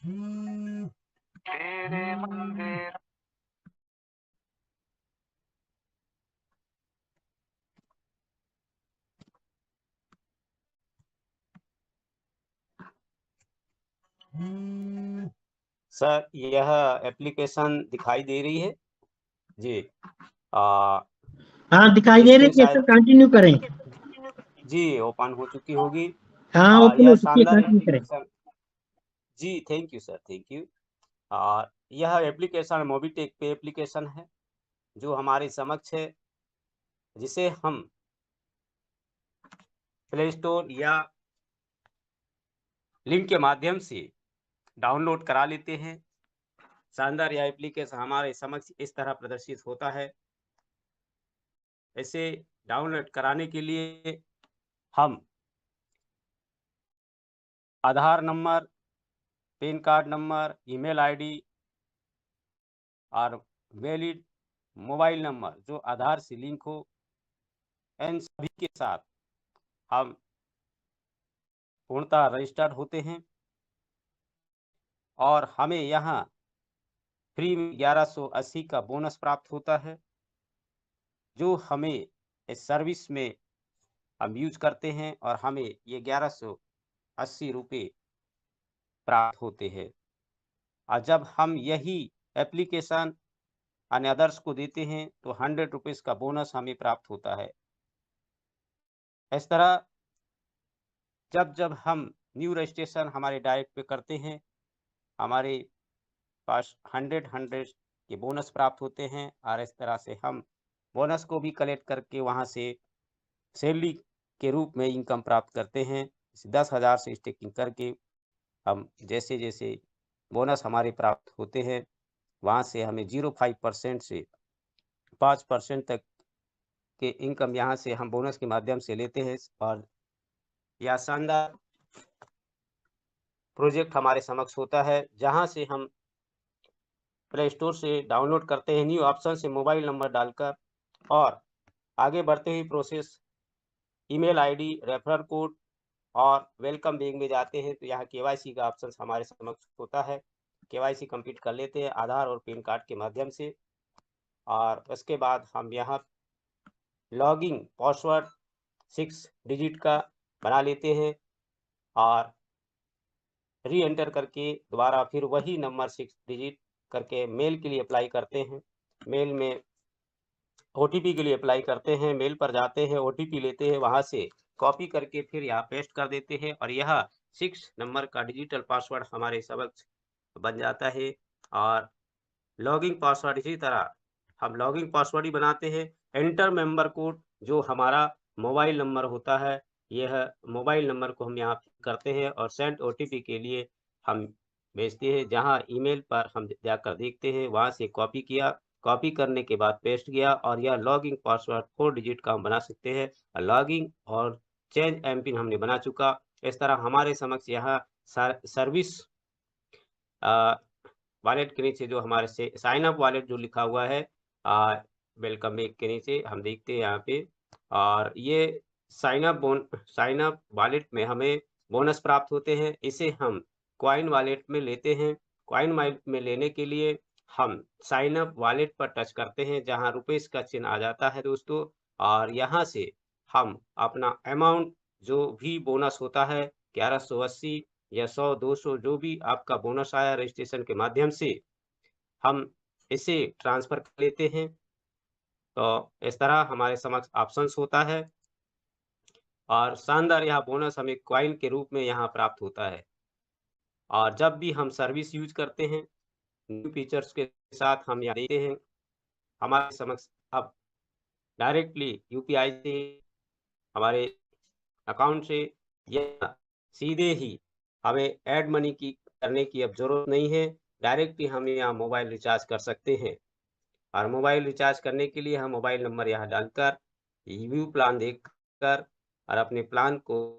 तेरे मंदिर। सर यह एप्लीकेशन दिखाई दे रही है जी। हाँ दिखाई दे स्क्रीन रही है सर, शायद कंटिन्यू करें। जी ओपन हो चुकी होगी। हाँ ओपन यह हो चुकी है, शानदार कंटिन्यू करें। एप्लीकेशन। जी thank you sir, thank you. यह एप्लीकेशन मोबीटेक पे एप्लीकेशन है जो हमारे समक्ष है, जिसे हम प्ले स्टोर या लिंक के माध्यम से डाउनलोड करा लेते हैं। शानदार यह एप्लीकेशन हमारे समक्ष इस तरह प्रदर्शित होता है। इसे डाउनलोड कराने के लिए हम Aadhaar number, PAN card number, email ID और वैलिड मोबाइल नंबर जो आधार से लिंक हो, इन सभी के साथ हम पूर्णतः रजिस्टर्ड होते हैं और हमें यहाँ फ्री में 1180 का बोनस प्राप्त होता है, जो हमें इस सर्विस में हम यूज करते हैं और हमें ये 1180 रुपये प्राप्त होते हैं। और जब हम यही एप्लीकेशन अन्य अदर्स को देते हैं तो 100 रुपीज़ का बोनस हमें प्राप्त होता है। इस तरह जब जब हम न्यू रजिस्ट्रेशन हमारे डायरेक्ट पे करते हैं, हमारे पास 100 के बोनस प्राप्त होते हैं और इस तरह से हम बोनस को भी कलेक्ट करके वहाँ से सैलरी के रूप में इनकम प्राप्त करते हैं। 10,000 से स्टेकिंग करके हम जैसे जैसे बोनस हमारे प्राप्त होते हैं, वहाँ से हमें 0.5% से 5% तक के इनकम यहाँ से हम बोनस के माध्यम से लेते हैं। और यह शानदार प्रोजेक्ट हमारे समक्ष होता है, जहाँ से हम प्ले स्टोर से डाउनलोड करते हैं न्यू ऑप्शन से मोबाइल नंबर डालकर और आगे बढ़ते हुए process email ID, referral code और वेलकम बैग में जाते हैं तो यहाँ केवाईसी का ऑप्शन हमारे समक्ष होता है। केवाईसी कंप्लीट कर लेते हैं आधार और पैन कार्ड के माध्यम से और उसके बाद हम यहाँ लॉगिंग पासवर्ड 6 डिजिट का बना लेते हैं और री एंटर करके दोबारा फिर वही नंबर 6 डिजिट करके मेल के लिए अप्लाई करते हैं। मेल में ओटीपी के लिए अप्लाई करते हैं, मेल पर जाते हैं, ओटीपी लेते हैं, वहाँ से कॉपी करके फिर यहाँ पेस्ट कर देते हैं और यह 6 नंबर का डिजिटल पासवर्ड हमारे समक्ष बन जाता है। और लॉगिंग पासवर्ड इसी तरह हम लॉगिंग पासवर्ड ही बनाते हैं। एंटर मेंबर कोड जो हमारा मोबाइल नंबर होता है, यह मोबाइल नंबर को हम यहाँ करते हैं और सेंड ओटीपी के लिए हम भेजते हैं, जहाँ ईमेल पर हम जाकर देखते हैं, वहाँ से कॉपी किया, कॉपी करने के बाद पेस्ट किया और यह लॉगिंग पासवर्ड 4 डिजिट का हम बना सकते हैं। लॉगिंग और चेंज एमपिन हमने बना चुका। इस तरह हमारे समक्ष यहाँ सर्विस वॉलेट के नीचे जो हमारे से साइन अप वॉलेट जो लिखा हुआ है वेलकम बैक के नीचे हम देखते हैं यहाँ पे। और ये साइन अप वॉलेट में हमें बोनस प्राप्त होते हैं। इसे हम कॉइन वॉलेट में लेते हैं। कॉइन वॉलेट में लेने के लिए हम साइन अप वॉलेट पर टच करते हैं, जहाँ रुपीस का चिन्ह आ जाता है दोस्तों। और यहाँ से हम अपना अमाउंट जो भी बोनस होता है 1180 या 100 200 जो भी आपका बोनस आया रजिस्ट्रेशन के माध्यम से, हम इसे ट्रांसफर कर लेते हैं। तो इस तरह हमारे समक्ष ऑप्शंस होता है और शानदार यह बोनस हमें कॉइन के रूप में यहाँ प्राप्त होता है। और जब भी हम सर्विस यूज करते हैं न्यू फीचर्स के साथ, हम यहाँ देखते हैं हमारे समक्ष अब डायरेक्टली यूपीआई से हमारे अकाउंट से या सीधे ही हमें ऐड मनी की करने की अब जरूरत नहीं है। डायरेक्ट ही हम यहाँ मोबाइल रिचार्ज कर सकते हैं और मोबाइल रिचार्ज करने के लिए हम मोबाइल नंबर यहाँ डालकर व्यू प्लान देखकर और अपने प्लान को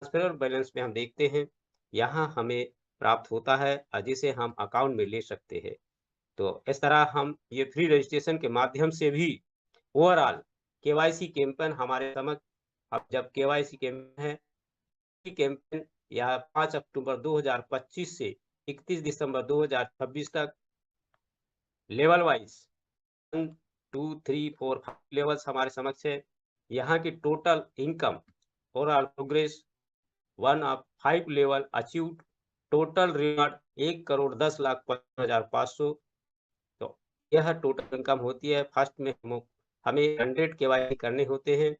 ट्रांसफर बैलेंस में हम देखते हैं यहाँ हमें प्राप्त होता है और जिसे हम अकाउंट में ले सकते हैं। तो इस तरह हम ये फ्री रजिस्ट्रेशन के माध्यम से भी ओवरऑल केवाईसी कैंपेन हमारे समक्ष, अब जब केवाईसी कैंपेन है, कैंपेन या 5 अक्टूबर 2025 से 31 दिसंबर 2026 तक लेवल वाइज 1, 2, 3, 4, 5 लेवल्स हमारे समक्ष है। यहाँ की total income overall progress 1 of 5 level achieved, total reward 1,10,15,500। तो यह टोटल इनकम होती है। फर्स्ट में हमें 100 केवाईसी करने होते हैं,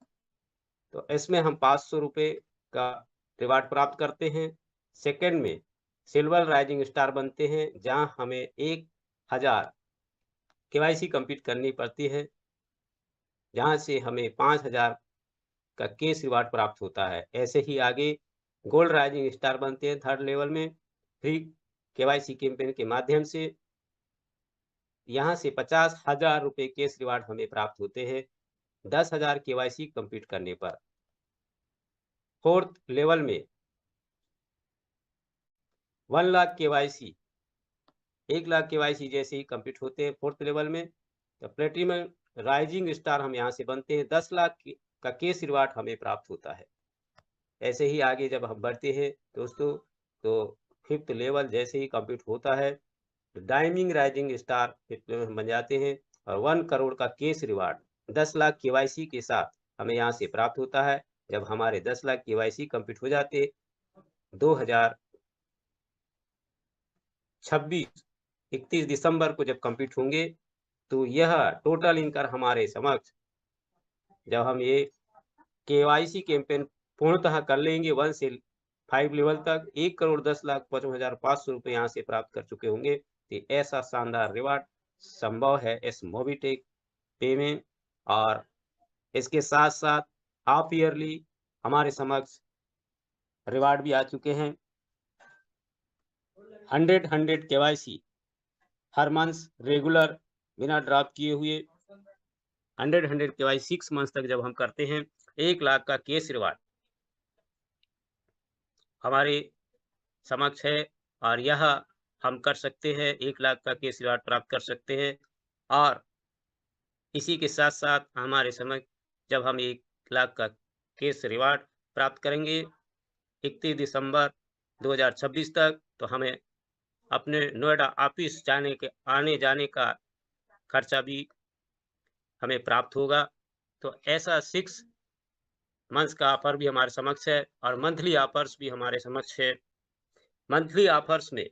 तो इसमें हम 500 रुपये का रिवार्ड प्राप्त करते हैं। सेकंड में सिल्वर राइजिंग स्टार बनते हैं, जहां हमें 1000 केवाईसी कंप्लीट करनी पड़ती है, जहां से हमें 5000 का कैश रिवार्ड प्राप्त होता है। ऐसे ही आगे गोल्ड राइजिंग स्टार बनते हैं थर्ड लेवल में फ्री केवाईसी कैंपेन के माध्यम से, यहाँ से 50,000 रुपये कैश रिवार्ड हमें प्राप्त होते हैं 10,000 केवाईसी कंप्लीट करने पर। फोर्थ लेवल में 1 लाख केवाईसी 1 लाख केवाईसी जैसे ही कंप्लीट होते हैं फोर्थ लेवल में, तो प्लेटिनम राइजिंग स्टार हम यहाँ से बनते हैं 10 लाख का कैश रिवार्ड हमें प्राप्त होता है। ऐसे ही आगे जब हम बढ़ते हैं दोस्तों, तो फिफ्थ लेवल जैसे ही कंप्लीट होता है तो diamond rising star fifth level हम बन जाते हैं, और 1 करोड़ का कैश रिवार्ड 10 लाख केवाईसी के साथ हमें यहाँ से प्राप्त होता है। जब हमारे 10 लाख केवाईसी कंप्लीट हो जाते 2026 31 दिसंबर को जब कंप्लीट होंगे, तो यह टोटल इनकम हमारे समक्ष, जब हम ये केवाईसी कैंपेन पूर्णतः कर लेंगे 1 से 5 लेवल तक, 1,10,55,500 रुपये यहाँ से प्राप्त कर चुके होंगे। तो ऐसा शानदार रिवार्ड संभव है इस मोबिटेक पे में। और इसके साथ साथ हाफ ईयरली हमारे समक्ष रिवार्ड भी आ चुके हैं। 100 केवाईसी हर मंथ रेगुलर बिना ड्रॉप किए हुए 100 केवाईसी 6 मंथ तक जब हम करते हैं, 1 लाख का कैश रिवार्ड हमारे समक्ष है। और यह हम कर सकते हैं, 1 लाख का कैश रिवार्ड प्राप्त कर सकते हैं। और इसी के साथ साथ हमारे समक्ष जब हम 1 लाख का कैश रिवार्ड प्राप्त करेंगे 31 दिसंबर 2026 तक, तो हमें अपने नोएडा ऑफिस आने जाने का खर्चा भी हमें प्राप्त होगा। तो ऐसा 6 मंथ्स का ऑफर भी हमारे समक्ष है, और मंथली ऑफर्स भी हमारे समक्ष है। मंथली ऑफर्स में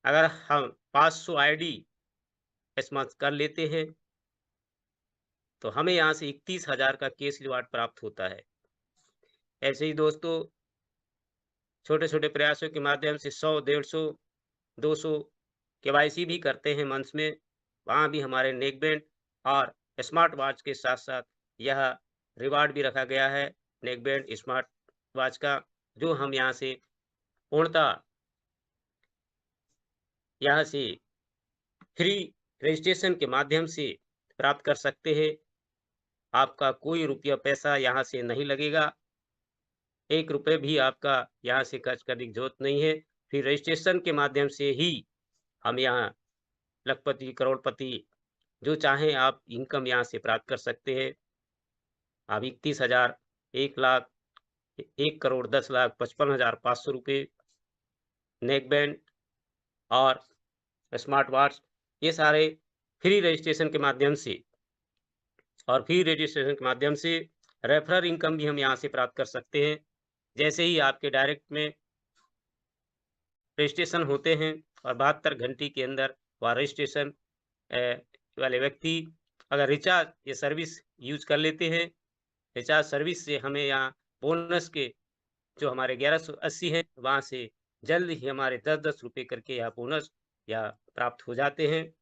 अगर हम 500 आईडी इस मंथ कर लेते हैं, तो हमें यहाँ से 31,000 का कैश रिवार्ड प्राप्त होता है। ऐसे ही दोस्तों छोटे-छोटे प्रयासों के माध्यम से 100, 150, 200 केवाईसी भी करते हैं मंथ्स में, वहाँ भी हमारे नेक बैंड और स्मार्ट वॉच के साथ-साथ यह रिवार्ड भी रखा गया है नेक बैंड स्मार्ट वॉच का, जो हम यहाँ से पूर्णतः यहाँ से फ्री रजिस्ट्रेशन के माध्यम से प्राप्त कर सकते हैं। आपका कोई रुपया पैसा यहाँ से नहीं लगेगा, 1 रुपये भी आपका यहाँ से खर्च करने की ज़रूरत नहीं है। फिर रजिस्ट्रेशन के माध्यम से ही हम यहाँ लखपति, करोड़पति जो चाहें आप इनकम यहाँ से प्राप्त कर सकते हैं। आप 31,000, 1 लाख, 1,10,55,500 रुपये, नेक बैंड और स्मार्ट वॉच, ये सारे फ्री रजिस्ट्रेशन के माध्यम से, और फ्री रजिस्ट्रेशन के माध्यम से रेफरल इनकम भी हम यहाँ से प्राप्त कर सकते हैं। जैसे ही आपके डायरेक्ट में रजिस्ट्रेशन होते हैं और 72 घंटे के अंदर वह रजिस्ट्रेशन वाले व्यक्ति अगर रिचार्ज ये सर्विस यूज कर लेते हैं, रिचार्ज सर्विस से हमें यहाँ बोनस के जो हमारे 1180 हैं, वहाँ से जल्द ही हमारे 10-10 रुपये करके यहाँ बोनस या प्राप्त हो जाते हैं,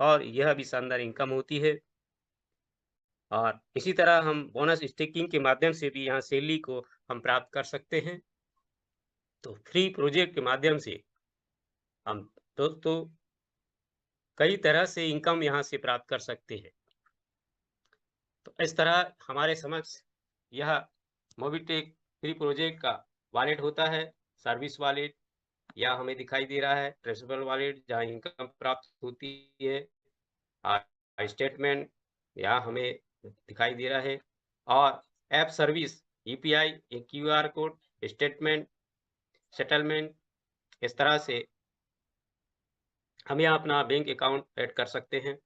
और यह भी शानदार इनकम होती है। और इसी तरह हम बोनस स्टेकिंग के माध्यम से भी यहाँ सैलरी को हम प्राप्त कर सकते हैं। तो फ्री प्रोजेक्ट के माध्यम से हम दोस्तों कई तरह से इनकम यहाँ से प्राप्त कर सकते हैं। तो इस तरह हमारे समक्ष यह मोबिटेक फ्री प्रोजेक्ट का वॉलेट होता है, सर्विस वॉलेट, यह हमें दिखाई दे रहा है। ट्रेसेबल वॉलेट जहाँ इनकम प्राप्त होती है, स्टेटमेंट यहाँ हमें दिखाई दे रहा है, और app service, UPI, QR code, statement, settlement, इस तरह से हम यहाँ अपना बैंक अकाउंट ऐड कर सकते हैं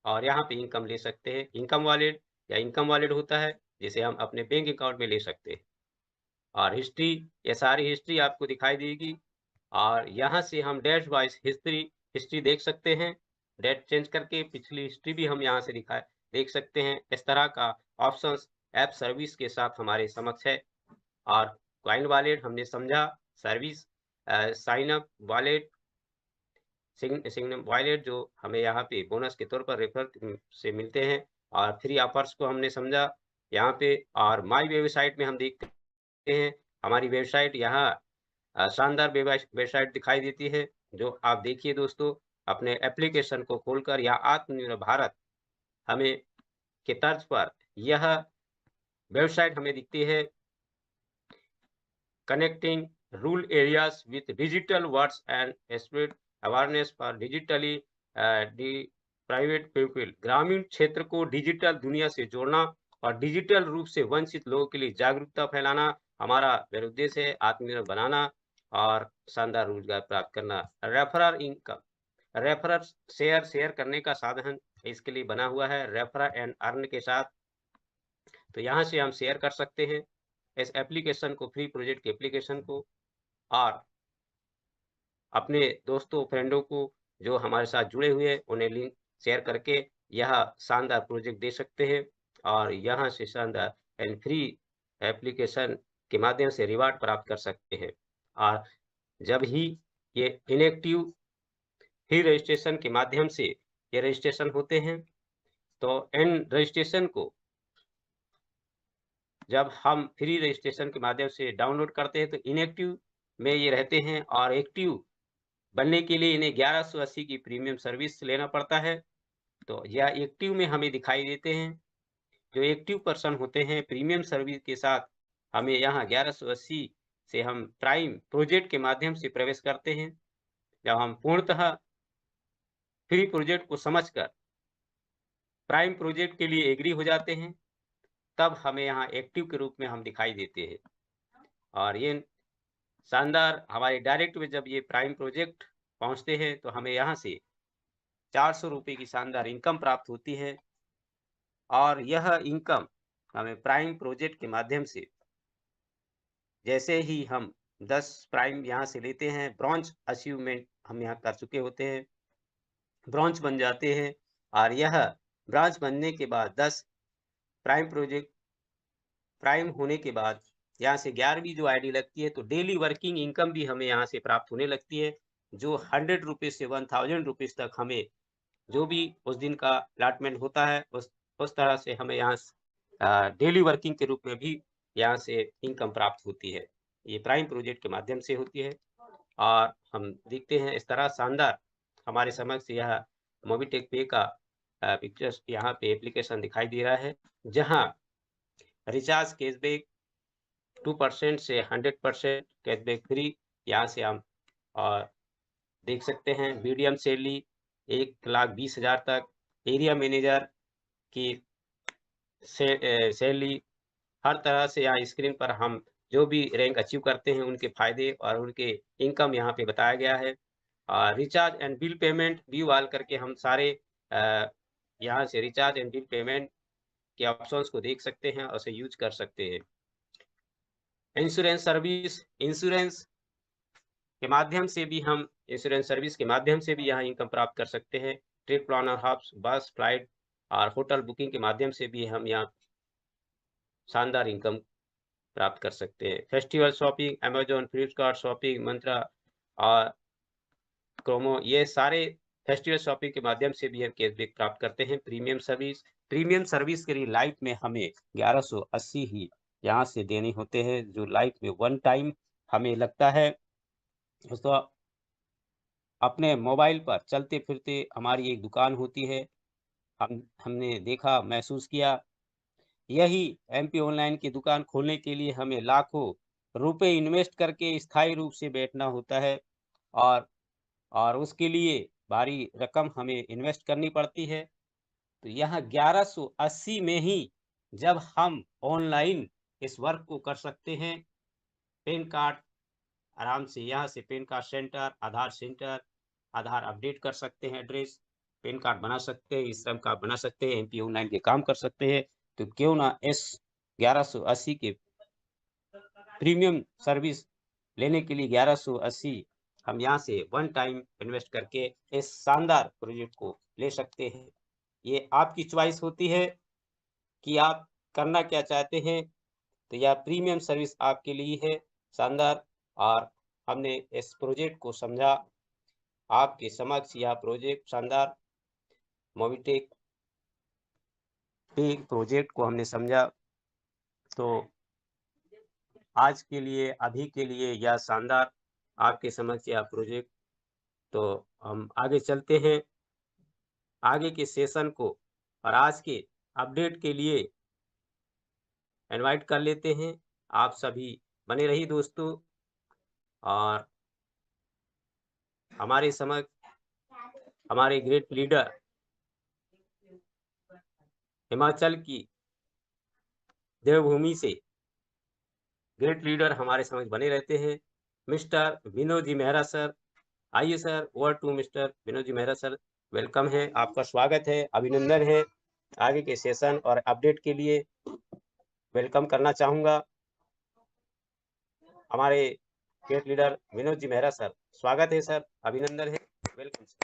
और यहाँ पे इनकम ले सकते हैं। इनकम वॉलेट या इनकम वॉलेट होता है जिसे हम अपने बैंक अकाउंट में ले सकते हैं, और हिस्ट्री, ये सारी हिस्ट्री आपको दिखाई देगी, और यहाँ से हम डैश वाइज हिस्ट्री देख सकते हैं। डेट चेंज करके पिछली हिस्ट्री भी हम यहाँ से देख सकते हैं। इस तरह का ऑप्शंस ऐप सर्विस के साथ हमारे समक्ष है। और कॉइन वॉलेट हमने समझा, service, sign up wallet, Signum wallet जो हमें यहाँ पे बोनस के तौर पर रेफर से मिलते हैं, और फ्री ऑफर्स को हमने समझा यहाँ पे। और माई वेबसाइट में हम देखते हैं हमारी वेबसाइट यहाँ शानदार वेबसाइट दिखाई देती है, जो आप देखिए दोस्तों अपने एप्लीकेशन को खोलकर, या आत्मनिर्भर भारत हमें के तर्ज पर यह वेबसाइट हमें दिखती है। connecting rural areas with digital words and spread awareness for digitally deprived people। ग्रामीण क्षेत्र को डिजिटल दुनिया से जोड़ना और डिजिटल रूप से वंचित लोगों के लिए जागरूकता फैलाना हमारा उद्देश्य है। आत्मनिर्भर बनाना और शानदार रोजगार प्राप्त करना। रेफरल इनकम, रेफरल शेयर करने का साधन इसके लिए बना हुआ है रेफरल एंड अर्न के साथ। तो यहाँ से हम शेयर कर सकते हैं इस एप्लीकेशन को, फ्री प्रोजेक्ट के एप्लीकेशन को, और अपने दोस्तों फ्रेंडों को जो हमारे साथ जुड़े हुए हैं उन्हें लिंक शेयर करके यह शानदार प्रोजेक्ट दे सकते हैं, और यहाँ से शानदार एंड फ्री एप्लीकेशन के माध्यम से रिवार्ड प्राप्त कर सकते हैं। और जब ही ये इनएक्टिव फ्री रजिस्ट्रेशन के माध्यम से ये रजिस्ट्रेशन होते हैं, तो एंड रजिस्ट्रेशन को जब हम फ्री रजिस्ट्रेशन के माध्यम से डाउनलोड करते हैं तो इनएक्टिव में ये रहते हैं, और एक्टिव बनने के लिए इन्हें 1180 की प्रीमियम सर्विस लेना पड़ता है। तो यह एक्टिव में हमें दिखाई देते हैं। जो एक्टिव पर्सन होते हैं प्रीमियम सर्विस के साथ, हमें यहाँ 1180 से हम प्राइम प्रोजेक्ट के माध्यम से प्रवेश करते हैं। जब हम पूर्णतः फ्री प्रोजेक्ट को समझकर प्राइम प्रोजेक्ट के लिए एग्री हो जाते हैं, तब हमें यहाँ एक्टिव के रूप में हम दिखाई देते हैं। और ये शानदार हमारे डायरेक्ट में जब ये प्राइम प्रोजेक्ट पहुंचते हैं तो हमें यहाँ से 400 रुपये की शानदार इनकम प्राप्त होती है। और यह इनकम हमें प्राइम प्रोजेक्ट के माध्यम से, जैसे ही हम 10 प्राइम यहाँ से लेते हैं, ब्रॉन्ज अचीवमेंट हम यहाँ कर चुके होते हैं, ब्रॉन्ज बन जाते हैं, और यह ब्रॉन्ज बनने के बाद 10 प्राइम प्रोजेक्ट प्राइम होने के बाद यहाँ से 11वीं जो आईडी लगती है, तो डेली वर्किंग इनकम भी हमें यहाँ से प्राप्त होने लगती है, जो 100 रुपीज से 1000 रुपीज तक हमें जो भी उस दिन का अलॉटमेंट होता है उस तरह से हमें यहाँ डेली वर्किंग के रूप में भी यहाँ से इनकम प्राप्त होती है। ये प्राइम प्रोजेक्ट के माध्यम से होती है। और हम देखते हैं इस तरह शानदार हमारे समक्ष यह मोबीटेक पे का पिक्चर्स यहाँ पे एप्लीकेशन दिखाई दे रहा है, जहाँ रिचार्ज कैशबैक 2% से 100% कैशबैक फ्री यहाँ से हम और देख सकते हैं। मीडियम सैलरी 1,20,000 तक, एरिया मैनेजर की सैलरी, हर तरह से यहाँ स्क्रीन पर हम जो भी रैंक अचीव करते हैं उनके फायदे और उनके इनकम यहाँ पे बताया गया है। Recharge and bill payment view all करके हम सारे यहाँ से रिचार्ज एंड बिल पेमेंट के ऑप्शंस को देख सकते हैं और उसे यूज कर सकते हैं। इंश्योरेंस सर्विस, इंश्योरेंस के माध्यम से भी हम इंश्योरेंस सर्विस के माध्यम से भी यहाँ इनकम प्राप्त कर सकते हैं। ट्रिप प्लानर, हब्स, बस, फ्लाइट और होटल बुकिंग के माध्यम से भी हम यहाँ शानदार इनकम प्राप्त कर सकते हैं। Festival shopping, Amazon, Flipkart shopping, Myntra और क्रोमो, ये सारे फेस्टिवल शॉपिंग के माध्यम से भी हम कैशबैक प्राप्त करते हैं। प्रीमियम सर्विस के लिए लाइफ में हमें 1180 ही यहाँ से देने होते हैं, जो लाइफ में वन टाइम हमें लगता है। दोस्तों, अपने मोबाइल पर चलते फिरते हमारी एक दुकान होती है, हमने देखा, महसूस किया, यही एमपी ऑनलाइन की दुकान खोलने के लिए हमें लाखों रुपए इन्वेस्ट करके स्थायी रूप से बैठना होता है। और उसके लिए भारी रकम हमें इन्वेस्ट करनी पड़ती है। तो यहाँ 1180 में ही जब हम ऑनलाइन इस वर्क को कर सकते हैं, पैन कार्ड आराम से यहाँ से पैन कार्ड सेंटर, आधार अपडेट कर सकते हैं, एड्रेस, पैन कार्ड बना सकते हैं, श्रम कार्ड बना सकते हैं, एमपी ऑनलाइन के काम कर सकते हैं। तो क्यों ना इस 1180 के प्रीमियम सर्विस लेने के लिए 1180 हम यहाँ से वन टाइम इन्वेस्ट करके इस शानदार प्रोजेक्ट को ले सकते हैं। ये आपकी चॉइस होती है कि आप करना क्या चाहते हैं। तो यह प्रीमियम सर्विस आपके लिए है, शानदार। और हमने इस प्रोजेक्ट को समझा, आपके समक्ष यह प्रोजेक्ट शानदार मोबिटेक प्रोजेक्ट को हमने समझा। तो आज के लिए, अभी के लिए यह शानदार आपके समक्ष यह प्रोजेक्ट। तो हम आगे चलते हैं आगे के सेशन को, और आज के अपडेट के लिए इनवाइट कर लेते हैं। आप सभी बने रहिए दोस्तों, और हमारे समक्ष हमारे ग्रेट लीडर हिमाचल की देवभूमि से ग्रेट लीडर हमारे समक्ष बने रहते हैं, मिस्टर विनोद जी मेहरा सर। आइए सर, over to mister Vinod ji Mehra sir. Welcome है, आपका स्वागत है, अभिनंदन है। आगे के सेशन और अपडेट के लिए वेलकम करना चाहूँगा हमारे great leader Vinod ji Mehra sir. स्वागत है सर, अभिनंदन है, वेलकम सर।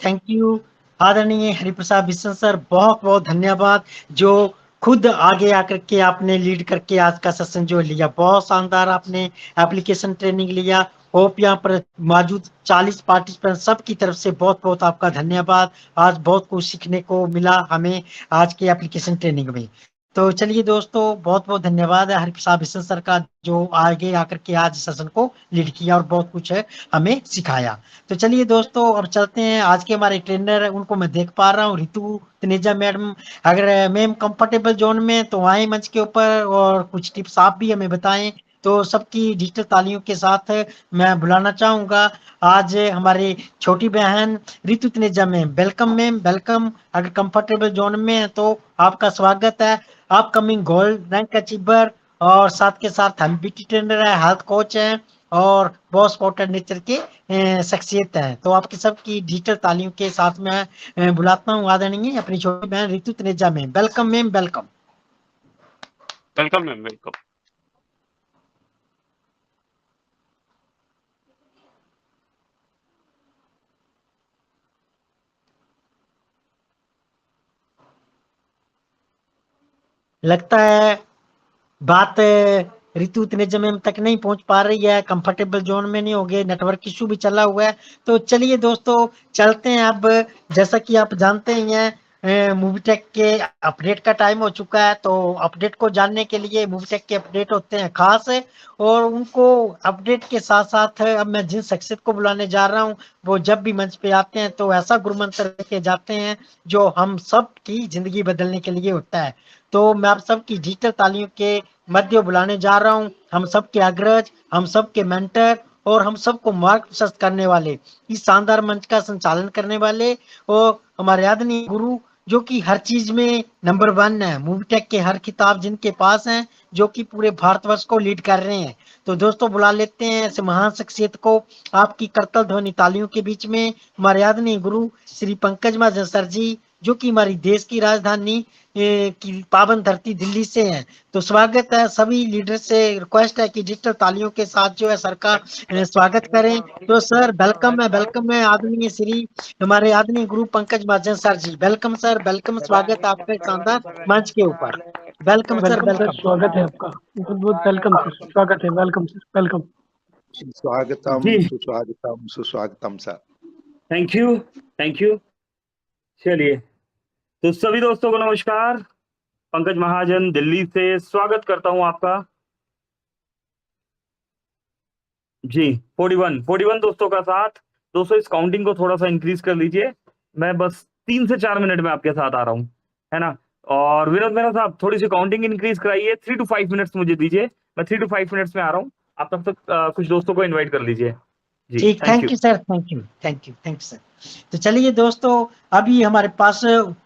थैंक यू आदरणीय हरिप्रसाद बिशन सर, बहुत बहुत धन्यवाद जो खुद आगे आकर के आपने लीड करके आज का सेशन जो लिया, बहुत शानदार आपने एप्लीकेशन ट्रेनिंग लिया। होप यहाँ पर मौजूद 40 पार्टिसिपेंट सब की तरफ से बहुत बहुत आपका धन्यवाद। आज बहुत कुछ सीखने को मिला हमें आज की एप्लीकेशन ट्रेनिंग में। तो चलिए दोस्तों, बहुत बहुत धन्यवाद है हरिप्रसाद बिशन सर का जो आगे आकर के आज सेशन को लीड किया और बहुत कुछ है हमें सिखाया। तो चलिए दोस्तों, अब चलते हैं। आज के हमारे ट्रेनर उनको मैं देख पा रहा हूँ, रितु तनेजा मैडम। अगर मैम कंफर्टेबल जोन में तो आए मंच के ऊपर और कुछ टिप्स आप भी हमें बताएं। तो सबकी डिजिटल तालियों के साथ मैं बुलाना चाहूंगा आज हमारे छोटी बहन Ritu Taneja ma'am. Welcome ma'am, welcome. अगर कंफर्टेबल जोन में है तो आपका स्वागत है। अपकमिंग गोल्ड रैंक अचीवर और साथ के साथ हम बीटी ट्रेनर है, हेल्थ कोच है और बहुत स्पोर्टेड नेचर के शख्सियत है। तो आपके सबकी डिजिटल तालियों के साथ में बुलाता हूँ आदरणीय अपनी छोटी बहन Ritu Taneja ma'am. Welcome ma'am, welcome. Welcome ma'am, welcome. लगता है बात रितु तनेजा मैम तक नहीं पहुंच पा रही है, कंफर्टेबल जोन में नहीं हो गए, नेटवर्क इशू भी चला हुआ है। तो चलिए दोस्तों चलते हैं। अब जैसा कि आप जानते ही हैं मूवीटेक के अपडेट का टाइम हो चुका है। तो अपडेट को जानने के लिए मूवीटेक के अपडेट होते हैं खास, और उनको अपडेट के साथ साथ अब मैं जिन शख्सियत को बुलाने जा रहा हूँ वो जब भी मंच पे आते हैं तो ऐसा गुरुमंत्र लेके जाते हैं जो हम सब की जिंदगी बदलने के लिए होता है। तो मैं आप सबकी डिजिटल तालियों के मध्य बुलाने जा रहा हूं हम सबके अग्रज, हम सबके मेंटर और हम सबको मार्गदर्शन करने वाले, इस शानदार मंच का संचालन करने वाले और हमारे आदरणीय गुरु जो कि हर चीज में नंबर 1 है। मूवीटेक के हर खिताब जिनके पास हैं, जो कि पूरे भारतवर्ष को लीड कर रहे हैं। तो दोस्तों बुला लेते हैं ऐसे महान शख्सियत को आपकी करतल ध्वनि तालियों के बीच में। हमारे आदरणीय गुरु श्री पंकज महाजन सर जी, जो कि हमारी देश की राजधानी की पावन धरती दिल्ली से हैं। तो स्वागत है, सभी लीडर से रिक्वेस्ट है कि डिजिटल तालियों के साथ जो है सर का स्वागत करें। तो सर वेलकम है आदरणीय श्री हमारे आदरणीय गुरु पंकज महाजन सर जी। वेलकम सर, वेलकम, स्वागत है आपका शानदार मंच के ऊपर। Welcome sir, welcome. स्वागत है आपका, बहुत बहुत वेलकम सर, स्वागत है, वेलकम सर, वेलकम। स्वागतम, सुस्वागतम, सुस्वागतम सर। Thank you. चलिए, तो सभी दोस्तों को नमस्कार। पंकज महाजन दिल्ली से स्वागत करता हूं आपका। जी 41 दोस्तों का साथ। दोस्तों इस काउंटिंग को थोड़ा सा इंक्रीज कर लीजिए, मैं बस 3 से 4 मिनट में आपके साथ आ रहा हूं, है ना। और विनोद मेहरा साहब थोड़ी सी काउंटिंग इंक्रीज कराइए, 3 to 5 मिनट्स मुझे दीजिए, मैं 3 to 5 मिनट्स में आ रहा हूं। आप तब तक कुछ दोस्तों को इनवाइट कर लीजिए जी। ठीक, thank you sir, thank you sir. तो चलिए दोस्तों, अभी हमारे पास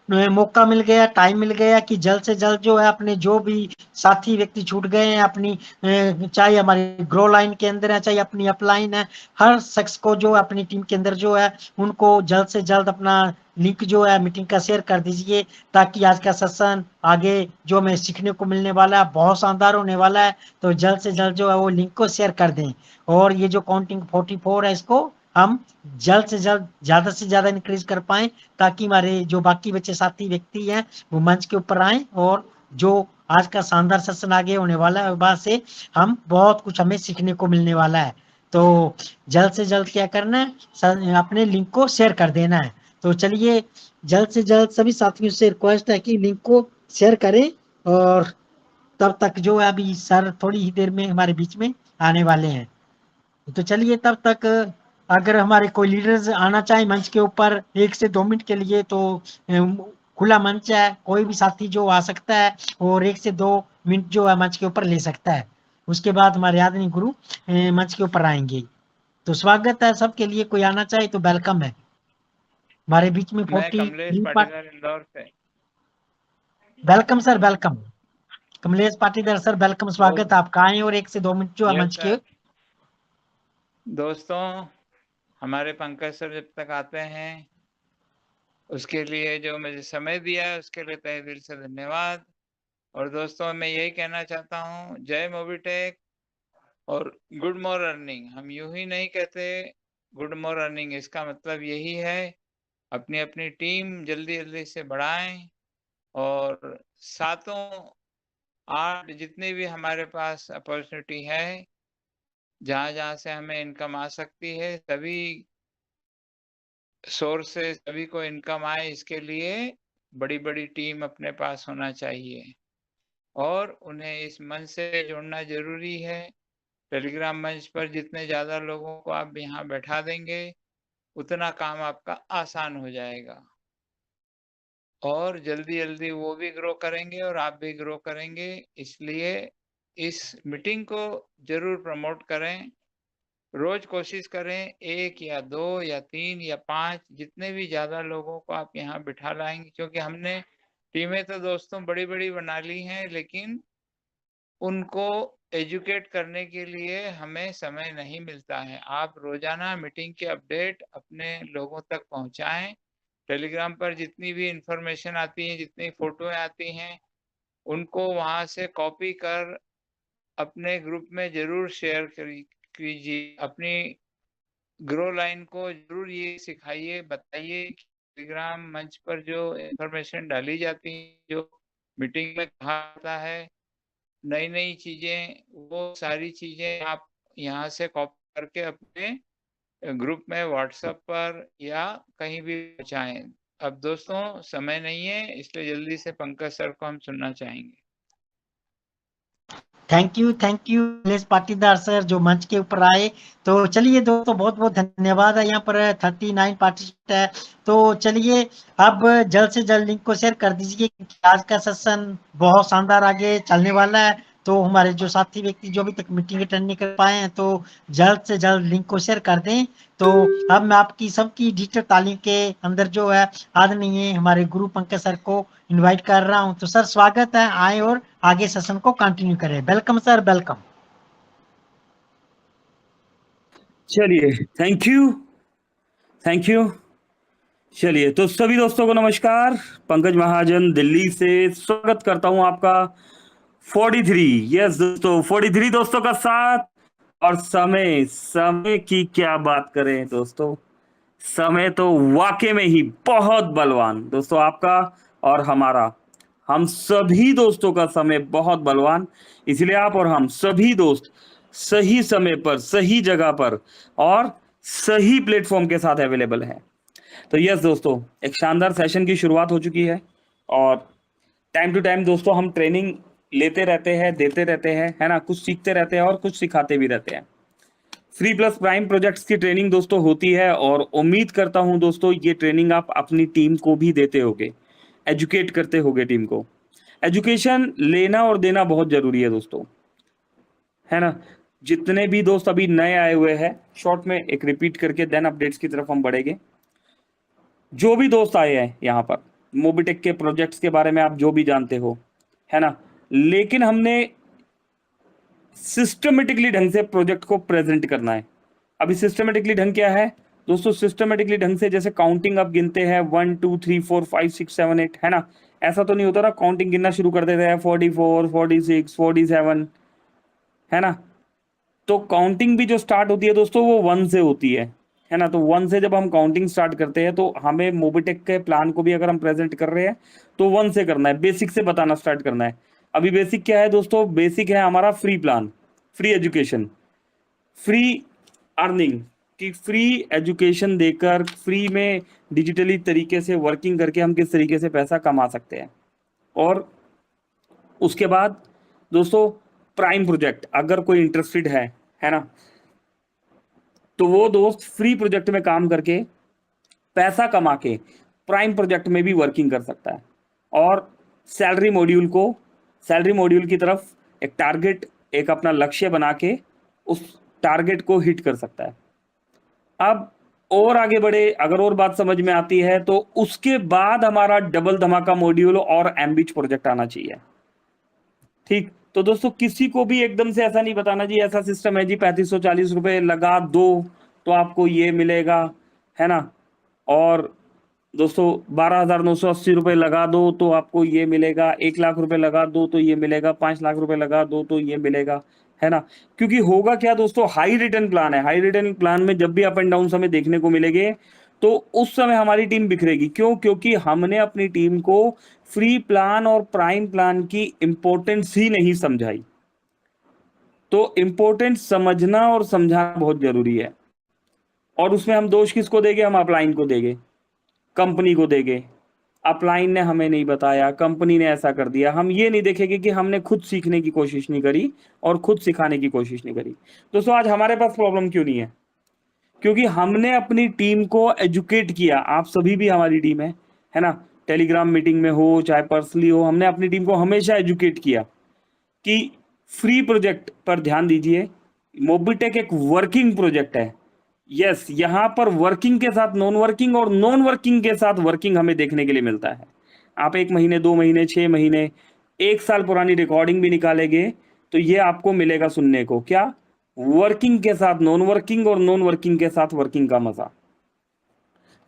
मौका मिल गया, टाइम मिल गया कि जल्द से जल्द जो है अपने जो भी साथी व्यक्ति छूट गए हैं अपनी, चाहे हमारी ग्रो लाइन के अंदर है, चाहे अपनी अपलाइन है, हर शख्स को जो अपनी टीम के अंदर जो है उनको जल्द से जल्द अपना लिंक जो है मीटिंग का शेयर कर दीजिए, ताकि आज का सेशन आगे जो हमें सीखने को मिलने वाला है बहुत शानदार होने वाला है। तो जल्द से जल्द जो है वो लिंक को शेयर कर दें, और ये जो काउंटिंग 44 है इसको हम जल्द से जल्द ज्यादा से ज्यादा इंक्रीज कर पाएं, ताकि हमारे जो बाकी बच्चे साथी व्यक्ति हैं वो मंच के ऊपर आए, और जो आज का शानदार सेशन आगे होने वाला है वहां से हम बहुत कुछ हमें सीखने को मिलने वाला है। तो जल्द से जल्द क्या करना है, अपने लिंक को शेयर कर देना है। तो चलिए, जल्द से जल्द सभी साथियों से रिक्वेस्ट है कि लिंक को शेयर करें, और तब तक जो है अभी सर थोड़ी ही देर में हमारे बीच में आने वाले हैं। तो चलिए, तब तक अगर हमारे कोई लीडर्स आना चाहे मंच के ऊपर 1 से 2 मिनट के लिए, तो खुला मंच है, कोई भी साथी जो आ सकता है और 1 से 2 मिनट जो है मंच के ऊपर ले सकता है। उसके बाद हमारे आदरणीय गुरु मंच के ऊपर आएंगे। तो स्वागत है सबके लिए, कोई आना चाहे तो वेलकम है हमारे बीच में। मैं कमलेश पाटीदार इंदौर से। Welcome sir, welcome Kamlesh Patidar sir, welcome, स्वागत है आपका। आए और 1 से 2 मिनट जो है मंच के। दोस्तों, हमारे पंकज सर जब तक आते हैं उसके लिए जो मुझे समय दिया है उसके लिए तहे दिल से धन्यवाद। और दोस्तों, मैं यही कहना चाहता हूँ, जय मोबिटेक और गुड मोर अर्निंग। हम यूं ही नहीं कहते गुड मोर अर्निंग, इसका मतलब यही है अपनी अपनी टीम जल्दी जल्दी से बढ़ाएं, और 7-8 जितने भी हमारे पास अपॉर्चुनिटी है जहां जहां से हमें इनकम आ सकती है, सभी सोर्स से सभी को इनकम आए, इसके लिए बड़ी बड़ी टीम अपने पास होना चाहिए और उन्हें इस मंच से जोड़ना जरूरी है। टेलीग्राम मंच पर जितने ज्यादा लोगों को आप यहाँ बैठा देंगे उतना काम आपका आसान हो जाएगा, और जल्दी जल्दी वो भी ग्रो करेंगे और आप भी ग्रो करेंगे। इसलिए इस मीटिंग को जरूर प्रमोट करें, रोज कोशिश करें 1 या 2 या 3 या 5 जितने भी ज्यादा लोगों को आप यहाँ बिठा लाएंगे, क्योंकि हमने टीमें तो दोस्तों बड़ी बड़ी बना ली हैं, लेकिन उनको एजुकेट करने के लिए हमें समय नहीं मिलता है। आप रोजाना मीटिंग के अपडेट अपने लोगों तक पहुंचाएं। टेलीग्राम पर जितनी भी इंफॉर्मेशन आती है, जितनी फोटो आती हैं, उनको वहां से कॉपी कर अपने ग्रुप में जरूर शेयर कीजिए। अपनी ग्रो लाइन को जरूर ये सिखाइए, बताइए टेलीग्राम मंच पर जो इंफॉर्मेशन डाली जाती है, जो मीटिंग में कहा जाता है, नई नई चीजें, वो सारी चीजें आप यहाँ से कॉपी करके अपने ग्रुप में व्हाट्सएप पर या कहीं भी पहुंचाएं। अब दोस्तों समय नहीं है, इसलिए जल्दी से पंकज सर को हम सुनना चाहेंगे। Thank you Kamlesh Patidar sir जो मंच के ऊपर आए। तो चलिए दोस्तों, बहुत बहुत धन्यवाद है। यहाँ पर 39 पार्टिसिपेंट है। तो चलिए, अब जल्द से जल्द लिंक को शेयर कर दीजिए, क्योंकि आज का सेशन बहुत शानदार आगे चलने वाला है। तो हमारे जो साथी व्यक्ति जो अभी तक मीटिंग अटेंड नहीं कर पाए हैं, तो जल्द से जल्द लिंक को शेयर कर दें। तो अब मैं आपकी सबकी डिजिटल तालीम के अंदर जो है आदरणीय हमारे गुरु पंकज सर को इनवाइट कर रहा हूं। तो सर स्वागत है, आए और आगे सेशन को कंटिन्यू करें। Welcome sir, welcome. चलिए, थैंक यू। चलिए, तो सभी दोस्तों को नमस्कार। पंकज महाजन दिल्ली से स्वागत करता हूं आपका 43। यस दोस्तों, 43 दोस्तों का साथ। और समय की क्या बात करें दोस्तों, समय तो वाकई में ही बहुत बलवान दोस्तों, आपका और हमारा, हम सभी दोस्तों का समय बहुत बलवान। इसलिए आप और हम सभी दोस्त सही समय पर, सही जगह पर और सही प्लेटफॉर्म के साथ अवेलेबल है। तो यस दोस्तों, एक शानदार सेशन की शुरुआत हो चुकी है, और टाइम टू टाइम दोस्तों हम ट्रेनिंग लेते रहते हैं, देते रहते हैं, है ना, कुछ सीखते रहते हैं और कुछ सिखाते भी रहते हैं। फ्री प्लस प्राइम प्रोजेक्ट्स की ट्रेनिंग दोस्तों होती है, और उम्मीद करता हूं दोस्तों ये ट्रेनिंग आप अपनी टीम को भी देते होगे, एजुकेट करते होगे टीम को। एजुकेशन लेना और देना बहुत जरूरी है दोस्तों, है ना। जितने भी दोस्त अभी नए आए हुए हैं, शॉर्ट में एक रिपीट करके देन अपडेट्स की तरफ हम बढ़ेंगे। जो भी दोस्त आए हैं यहाँ पर, मोबिटेक के प्रोजेक्ट्स के बारे में आप जो भी जानते हो, है ना, लेकिन हमने सिस्टमेटिकली ढंग से प्रोजेक्ट को प्रेजेंट करना है। अभी सिस्टमेटिकली ढंग क्या है दोस्तों? सिस्टमेटिकली ढंग से जैसे काउंटिंग आप गिनते हैं 1 2 3 4 5 6 7 8, है ना, ऐसा तो नहीं होता ना, काउंटिंग गिनना शुरू कर देते हैं 44 46 47, है ना। तो काउंटिंग भी जो स्टार्ट होती है दोस्तों वो 1 से होती है ना। तो 1 से जब हम काउंटिंग स्टार्ट करते हैं तो हमें मोबिटेक के प्लान को भी अगर हम प्रेजेंट कर रहे हैं तो 1 से करना है, बेसिक से बताना स्टार्ट करना है। अभी बेसिक क्या है दोस्तों? बेसिक है हमारा free plan, free education, free earning, कि फ्री एजुकेशन देकर फ्री में डिजिटली तरीके से वर्किंग करके हम किस तरीके से पैसा कमा सकते हैं। और उसके बाद दोस्तों प्राइम प्रोजेक्ट, अगर कोई इंटरेस्टेड है ना, तो वो दोस्त फ्री प्रोजेक्ट में काम करके पैसा कमा के प्राइम प्रोजेक्ट में भी वर्किंग कर सकता है और सैलरी मॉड्यूल की तरफ एक टारगेट, एक अपना लक्ष्य बना के उस टारगेट को हिट कर सकता है। अब और आगे बढ़े, अगर और बात समझ में आती है तो उसके बाद हमारा डबल धमाका मॉड्यूल और एम्बिच प्रोजेक्ट आना चाहिए। ठीक, तो दोस्तों किसी को भी एकदम से ऐसा नहीं बताना जी ऐसा सिस्टम है जी 3540 रुपए लगा दो तो आपको ये मिलेगा, है ना, और दोस्तों 12,980 रुपए लगा दो तो आपको ये मिलेगा, 1 लाख रुपए लगा दो तो ये मिलेगा, 5 लाख रुपए लगा दो तो ये मिलेगा, है ना। क्योंकि होगा क्या दोस्तों, हाई रिटर्न प्लान है। हाई रिटर्न प्लान में जब भी अप एंड डाउन हमें देखने को मिलेंगे तो उस समय हमारी टीम बिखरेगी। क्यों? क्योंकि हमने अपनी टीम को फ्री प्लान और प्राइम प्लान की इंपॉर्टेंस ही नहीं समझाई। तो इंपॉर्टेंस समझना और समझाना बहुत जरूरी है। और उसमें हम दोष किसको देंगे? हम अपलाइन को देंगे, कंपनी को देंगे। अपलाइन ने हमें नहीं बताया, कंपनी ने ऐसा कर दिया। हम ये नहीं देखेंगे कि हमने खुद सीखने की कोशिश नहीं करी और खुद सिखाने की कोशिश नहीं करी। दोस्तों आज हमारे पास प्रॉब्लम क्यों नहीं है? क्योंकि हमने अपनी टीम को एजुकेट किया। आप सभी भी हमारी टीम है ना, टेलीग्राम मीटिंग में हो चाहे पर्सनली हो, हमने अपनी टीम को हमेशा एजुकेट किया कि फ्री प्रोजेक्ट पर ध्यान दीजिए। मोबिटेक एक वर्किंग प्रोजेक्ट है। यस, यहाँ पर वर्किंग के साथ नॉन वर्किंग और नॉन वर्किंग के साथ वर्किंग हमें देखने के लिए मिलता है। आप 1 महीने 2 महीने 6 महीने 1 साल पुरानी रिकॉर्डिंग भी निकालेंगे तो ये आपको मिलेगा सुनने को, क्या? वर्किंग के साथ नॉन वर्किंग और नॉन वर्किंग के साथ वर्किंग का मजा।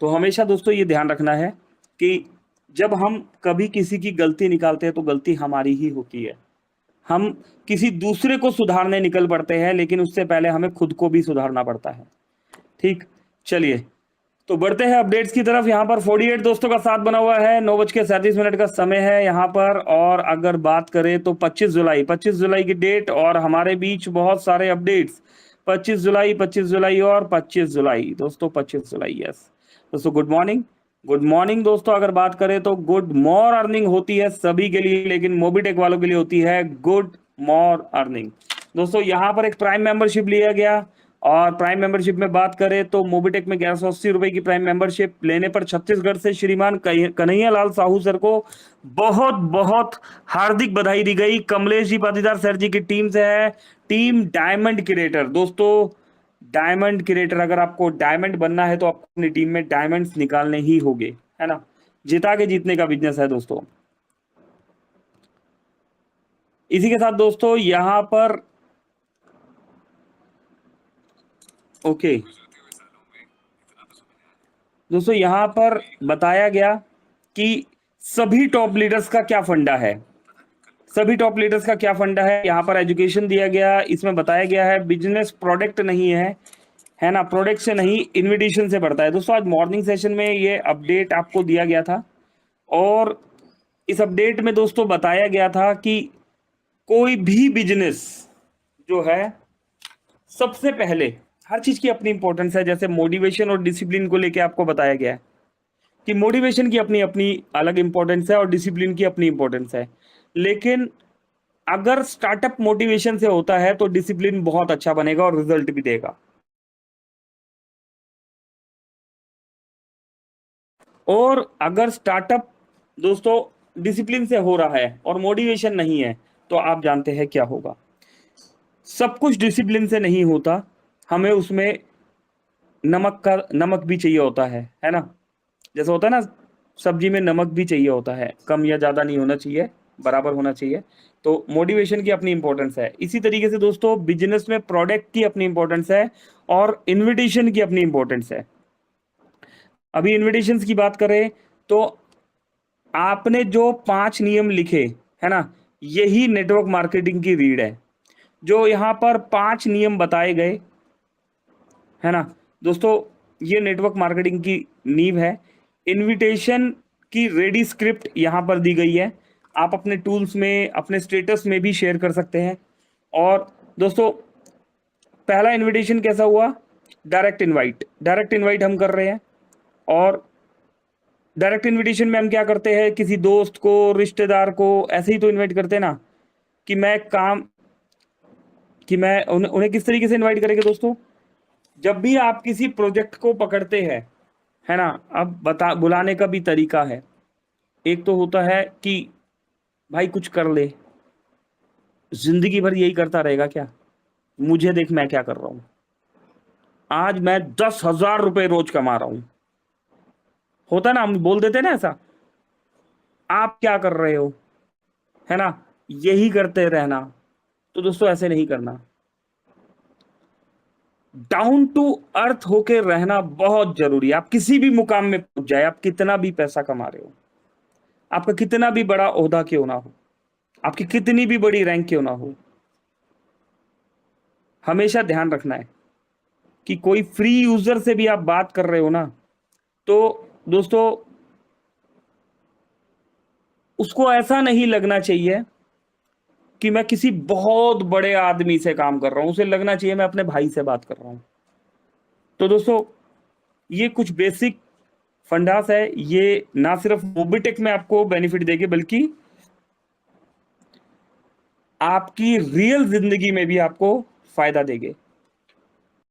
तो हमेशा दोस्तों ये ध्यान रखना है कि जब हम कभी किसी की गलती निकालते हैं तो गलती हमारी ही होती है। हम किसी दूसरे को सुधारने निकल पड़ते हैं लेकिन उससे पहले हमें खुद को भी सुधारना पड़ता है। ठीक, चलिए तो बढ़ते हैं अपडेट्स की तरफ। यहाँ पर 48 दोस्तों का साथ बना हुआ है, 9:37 का समय है यहाँ पर। और अगर बात करें तो 25 जुलाई की डेट और हमारे बीच बहुत सारे अपडेट्स। 25 जुलाई और 25 जुलाई दोस्तों, 25 जुलाई। यस दोस्तों, गुड मॉर्निंग दोस्तों। अगर बात करें तो गुड मॉर अर्निंग होती है सभी के लिए, लेकिन मोबिटेक वालों के लिए होती है गुड मॉर अर्निंग। दोस्तों यहाँ पर एक प्राइम मेंबरशिप लिया गया और प्राइम मेंबरशिप में बात करें तो मोबिटेक में 1180 रुपए की प्राइम मेंबरशिप लेने पर छत्तीसगढ़ से श्रीमान कन्हैया लाल साहू सर को बहुत बहुत हार्दिक बधाई दी गई। कमलेश जी पाटीदार सर जी की टीम से है, टीम डायमंड क्रिएटर। दोस्तों डायमंड क्रिएटर, अगर आपको डायमंड बनना है तो आपको अपनी टीम में डायमंड्स निकालने ही होंगे, है ना। जिता के जीतने का बिजनेस है दोस्तों। इसी के साथ दोस्तों यहां पर ओके दोस्तों यहां पर बताया गया कि सभी टॉप लीडर्स का क्या फंडा है। यहाँ पर एजुकेशन दिया गया, इसमें बताया गया है बिजनेस प्रोडक्ट नहीं है ना, प्रोडक्ट से नहीं इनविटेशन से बढ़ता है। दोस्तों आज मॉर्निंग सेशन में ये अपडेट आपको दिया गया था और इस अपडेट में दोस्तों बताया गया था कि कोई भी बिजनेस जो है सबसे पहले, हर चीज की अपनी इंपॉर्टेंस है। जैसे मोटिवेशन और डिसिप्लिन को लेके आपको बताया गया है कि मोटिवेशन की अपनी अपनी अलग इंपॉर्टेंस है और डिसिप्लिन की अपनी इंपॉर्टेंस है। लेकिन अगर स्टार्टअप मोटिवेशन से होता है तो डिसिप्लिन बहुत अच्छा बनेगा और रिजल्ट भी देगा। और अगर स्टार्टअप दोस्तों डिसिप्लिन से हो रहा है और मोटिवेशन नहीं है तो आप जानते हैं क्या होगा। सब कुछ डिसिप्लिन से नहीं होता, हमें उसमें नमक भी चाहिए होता है ना। जैसा होता है ना, सब्जी में नमक भी चाहिए होता है, कम या ज़्यादा नहीं होना चाहिए, बराबर होना चाहिए। तो मोटिवेशन की अपनी इंपॉर्टेंस है। इसी तरीके से दोस्तों बिजनेस में प्रोडक्ट की अपनी इंपॉर्टेंस है और इन्विटेशन की अपनी इंपॉर्टेंस है। अभी इन्विटेशंस की बात करें तो आपने जो 5 नियम लिखे है ना, यही नेटवर्क मार्केटिंग की रीढ़ है। जो यहाँ पर 5 नियम बताए गए है ना दोस्तों, ये नेटवर्क मार्केटिंग की नींव है। इनविटेशन की रेडी स्क्रिप्ट यहाँ पर दी गई है, आप अपने टूल्स में, अपने स्टेटस में भी शेयर कर सकते हैं। और दोस्तों पहला इनविटेशन कैसा हुआ? डायरेक्ट इनवाइट हम कर रहे हैं। और डायरेक्ट इनविटेशन में हम क्या करते हैं, किसी दोस्त को, रिश्तेदार को ऐसे ही तो इनवाइट करते हैं ना, कि मैं उन्हें किस तरीके से इनवाइट करेंगे दोस्तों? जब भी आप किसी प्रोजेक्ट को पकड़ते हैं है ना, अब बुलाने का भी तरीका है। एक तो होता है कि भाई कुछ कर ले, जिंदगी भर यही करता रहेगा क्या, मुझे देख मैं क्या कर रहा हूं, आज मैं 10,000 रुपए रोज कमा रहा हूं। होता ना, हम बोल देते ना ऐसा, आप क्या कर रहे हो, है ना, यही करते रहना। तो दोस्तों ऐसे नहीं करना, डाउन टू अर्थ होके रहना बहुत जरूरी है। आप किसी भी मुकाम में पहुंच जाए, आप कितना भी पैसा कमा रहे हो, आपका कितना भी बड़ा ओहदा क्यों ना हो, आपकी कितनी भी बड़ी रैंक क्यों ना हो, हमेशा ध्यान रखना है कि कोई फ्री यूजर से भी आप बात कर रहे हो ना, तो दोस्तों उसको ऐसा नहीं लगना चाहिए कि मैं किसी बहुत बड़े आदमी से काम कर रहा हूं, उसे लगना चाहिए मैं अपने भाई से बात कर रहा हूं। तो दोस्तों ये कुछ बेसिक फंडास है, ये ना सिर्फ मोबिटेक में आपको बेनिफिट देंगे बल्कि आपकी रियल जिंदगी में भी आपको फायदा देंगे।